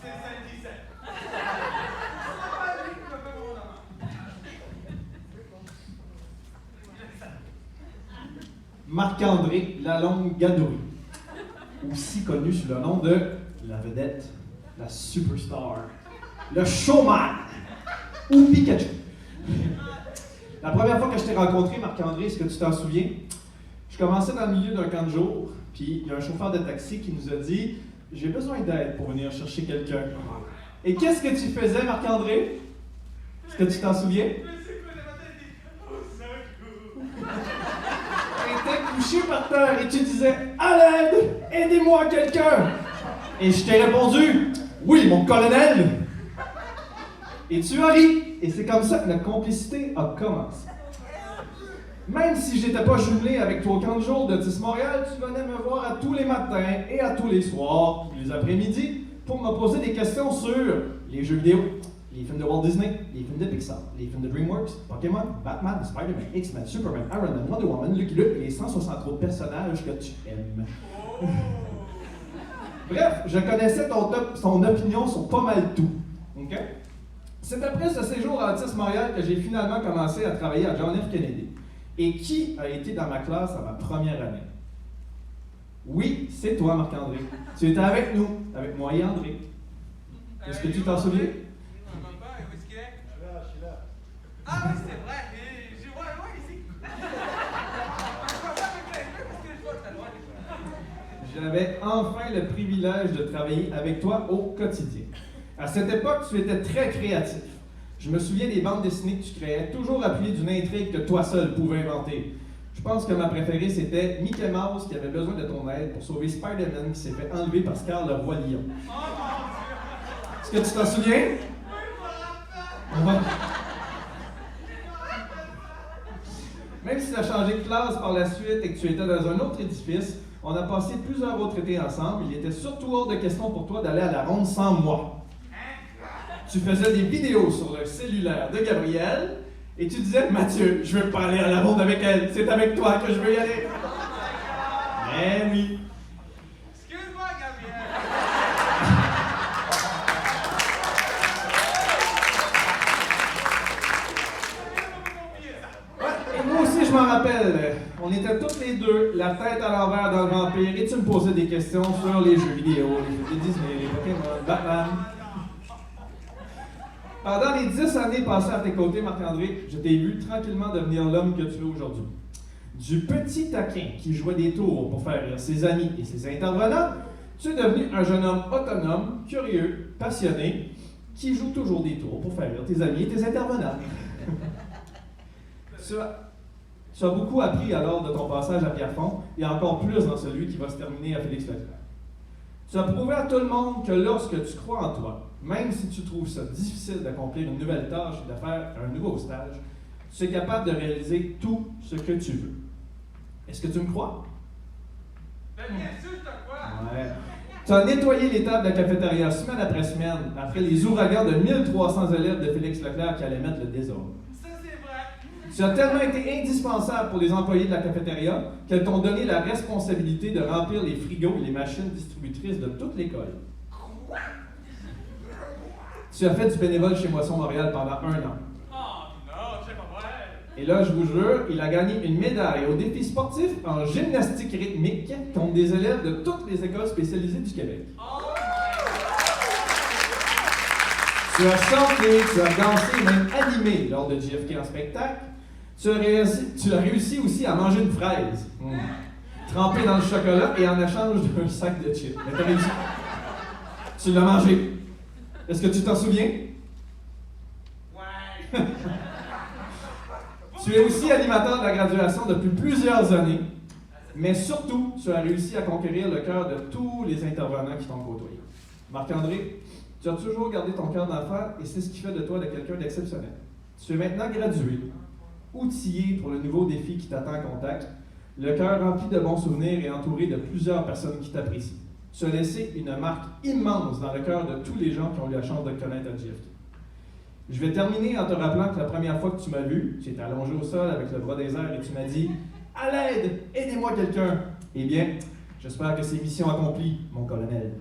c'est Saint-Dicet. Marc-André Lalonde-Gadoury, aussi connu sous le nom de la vedette, la superstar, le showman ou Pikachu. La première fois que je t'ai rencontré, Marc-André, est-ce que tu t'en souviens? Je commençais dans le milieu d'un camp de jour, puis il y a un chauffeur de taxi qui nous a dit « J'ai besoin d'aide pour venir chercher quelqu'un. » Et qu'est-ce que tu faisais, Marc-André? Est-ce que tu t'en souviens? Tu étais couché par terre et tu disais « À l'aide! Aidez-moi quelqu'un! » Et je t'ai répondu « Oui, mon colonel! » Et tu as ri, et c'est comme ça que notre complicité a commencé. Même si j'étais pas jumelé avec toi au camp de jour de TIS Montréal, tu venais me voir à tous les matins et à tous les soirs, tous les après-midi, pour me poser des questions sur les jeux vidéo, les films de Walt Disney, les films de Pixar, les films de DreamWorks, Pokémon, Batman, Spider-Man, X-Men, Superman, Iron Man, Wonder Woman, Lucky Luke et les 160 autres personnages que tu aimes. Bref, je connaissais ton opinion sur pas mal tout. OK? C'est après ce séjour à TIS Montréal que j'ai finalement commencé à travailler à John F. Kennedy. Et qui a été dans ma classe à ma première année? Oui, c'est toi, Marc-André. Tu étais avec nous, avec moi et André. Est-ce que tu t'en souviens? Où est-ce qu'il est? Je suis là. Ah oui, c'est vrai. Et je vois ici. J'avais enfin le privilège de travailler avec toi au quotidien. À cette époque, tu étais très créatif. Je me souviens des bandes dessinées que tu créais, toujours appuyées d'une intrigue que toi seul pouvais inventer. Je pense que ma préférée, c'était Mickey Mouse qui avait besoin de ton aide pour sauver Spider-Man qui s'est fait enlever par Scar le Roi Lion. Est-ce que tu t'en souviens? Ouais. Même si tu as changé de classe par la suite et que tu étais dans un autre édifice, on a passé plusieurs autres étés ensemble. Il était surtout hors de question pour toi d'aller à la ronde sans moi. Tu faisais des vidéos sur le cellulaire de Gabrielle et tu disais « Mathieu, je veux pas aller à la ronde avec elle, c'est avec toi que je veux y aller. » Eh oui. Excuse-moi, Gabriel. Ouais, et moi aussi, je m'en rappelle. On était tous les deux, la tête à l'envers dans le vampire, et tu me posais des questions sur les jeux vidéo, les jeux Disney, les Pokémon, Batman. Pendant les 10 années passées à tes côtés, Marc-André, je t'ai vu tranquillement devenir l'homme que tu es aujourd'hui. Du petit taquin qui jouait des tours pour faire rire ses amis et ses intervenants, tu es devenu un jeune homme autonome, curieux, passionné, qui joue toujours des tours pour faire rire tes amis et tes intervenants. Tu as beaucoup appris alors de ton passage à Pierrefonds et encore plus dans celui qui va se terminer à Félix-Leclerc. Tu as prouvé à tout le monde que lorsque tu crois en toi, même si tu trouves ça difficile d'accomplir une nouvelle tâche et de faire un nouveau stage, tu es capable de réaliser tout ce que tu veux. Est-ce que tu me crois? Ben bien sûr, je te crois. Ouais. Tu as nettoyé les tables de cafétéria semaine après semaine, après les ouragans de 1300 élèves de Félix Leclerc qui allaient mettre le désordre. Ça, c'est vrai. Tu as tellement été indispensable pour les employés de la cafétéria qu'elles t'ont donné la responsabilité de remplir les frigos et les machines distributrices de toute l'école. Tu as fait du bénévole chez Moisson Montréal pendant 1 an. Oh non, c'est pas vrai. Et là, je vous jure, il a gagné une médaille au défi sportif en gymnastique rythmique contre des élèves de toutes les écoles spécialisées du Québec. Oh. Tu as chanté, tu as dansé et même animé lors de JFK en spectacle. Tu as réussi aussi à manger une fraise, trempée dans le chocolat et en échange d'un sac de chips. Mais tu as réussi. Tu l'as mangé. Est-ce que tu t'en souviens? Ouais. Tu es aussi animateur de la graduation depuis plusieurs années, mais surtout, tu as réussi à conquérir le cœur de tous les intervenants qui t'ont côtoyé. Marc-André, tu as toujours gardé ton cœur d'enfant et c'est ce qui fait de toi quelqu'un d'exceptionnel. Tu es maintenant gradué, outillé pour le nouveau défi qui t'attend à Contact, le cœur rempli de bons souvenirs et entouré de plusieurs personnes qui t'apprécient. Tu as laissé une marque immense dans le cœur de tous les gens qui ont eu la chance de te connaître à JFK. Je vais terminer en te rappelant que la première fois que tu m'as vu, tu étais allongé au sol avec le bras des airs et tu m'as dit « À l'aide! Aidez-moi quelqu'un! » Eh bien, j'espère que c'est mission accomplie, mon colonel.